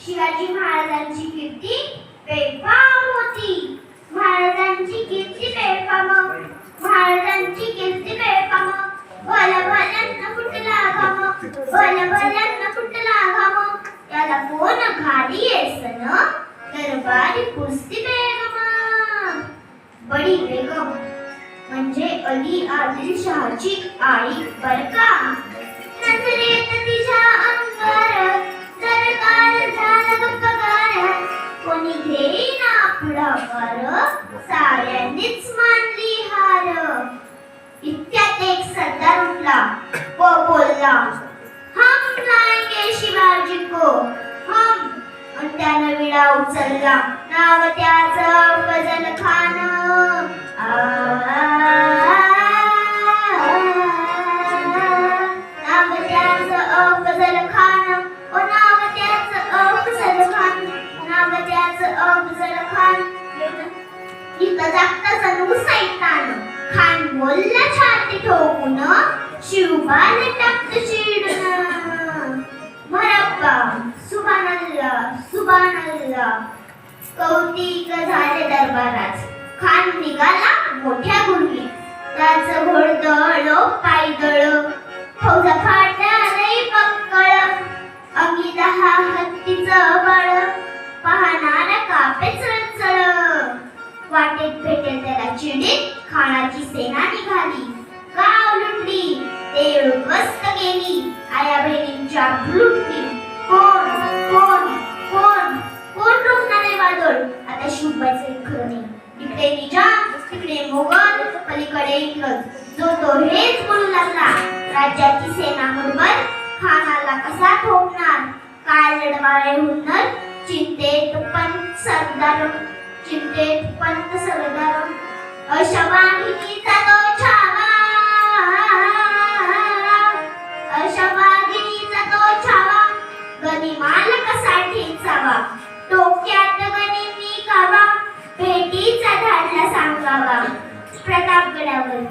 शिवाजी महाराजांची कीर्ती बेफाम होती. महाराजांची कीर्ती बेफाम, महाराजांची कीर्ती बेफाम. भल्या भल्यांना फुटला घाम, भल्या भल्यांना फुटला घाम. त्याला कोण घाली येसन, दरबारी कुस्ती बेगम. बडी बेगम म्हणजे अली आदिलशहाची आई बरं का. नजरेत तिच्या अंगार सरकार झाला गप्पगार. कोणी घेईना पुढाकार, साऱ्यांनीच मानली हार. इतक्यात एक सरदार उठला व बोलला, हम लाएंगे शिवाजी को हम. आणि त्यानं विडा उचलला, नाव त्याचं फजल खान. नाव त्याचं अफजल खान, ओ नाव त्याचं अफजल खान, नाव त्याचं अफजल खान. इथं जागता जणू सैतान. खान बोलला छाती ठोकून, शिवबान टाकत चिडून. मरब्बा सुभानअल्लाह सुभानअल्लाह. कौतिक झाले दरबारात. खान निघाला मोठ्या गुरली. त्याचं घोडदळ पायदळ, फौजा फाट्या लई पक्कळ. अंगी 10 हत्तीचं बळ, पाहणारा कापे चळचळ. वाटेत भेटेल त्याला चिडीत खानाची सेना निघाली. गाव लुटली, देऊळ उद्ध्वस्त केली, आया बहिणींच्या लुटली. कोण कोण कोण कोण रोखणार आहे वादळ. आता शिवबाचे खरं नाही. इकडे निजाम, तिकडे मोगल, पलीकडे इंग्रज. जो तो हेच बोलू लागला, राज्याची सेना बरोबर खानाला कसा ठोकणार. काय लढवाळे हुन्नर, चिंतेत पंत सरदार, चिंतेत पंत सरदार. अशा वाघिणीचा तो छावा, अशा वाघिणीचा तो छावा. गनिमाल कसा ठेचावा, डोक्यात गनिमी कावा. भेटीचा धाडला सांगावा. प्रतापगडावर,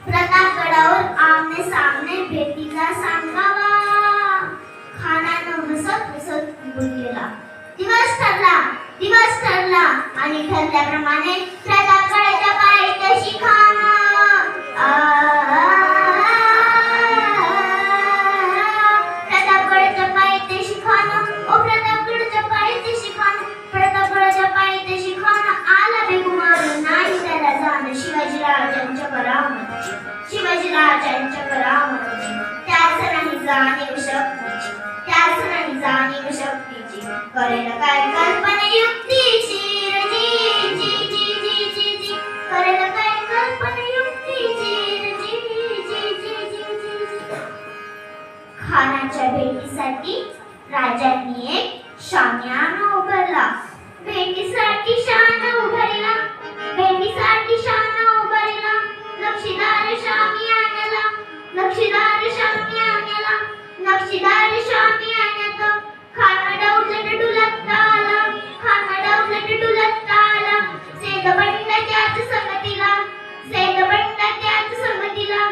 प्रतापगडावर आमने सामने भेटीचा सांगावा. खानानं हसत हसत निघून गेला. दिवस ठरला, दिवस ठरला आणि ठरल्याप्रमाणे प्रतापगडाच्या पायथ्याशी खान. प्रतापगडाच्या पायथ्याशी खान, ओ प्रतापगडाच्या पायथ्याशी खान. प्रतापगडाच्या पायथ्याशी खान आला बेगुमान. नाही त्याला जाण शिवाजीराजांच्या करामतीची, शिवाजीराजांच्या करामतीची. त्याच नाही जाणीव शक्तीची, त्याच नाही जाणीव शक्तीची. करेल काय कल्पना युक्तीची, जी जी जी जी जी जी. करेल काय कल्पना युक्तीची, जी जी जी जी जी जी. खानाच्या भेटीसाठी राजांनी एक शाम्याना उभारला. भेटीसाठी शान उभारला, भेटीसाठी शान उभारला. नक्षीदार शामियान्याला, नक्षीदार शामियान्याला, नक्षीदार शामियान्यात. खाना उलट डुलत आला, खाना उलट डुलत आला. सेदबंड त्याच संगतीला, सेदबंड त्याच संगतीला.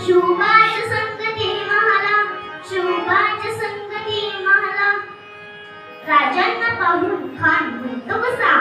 शुभाच संगती महाला, शुभाच संगती महाला. राजांना पाहून खान म्हणतो कसा,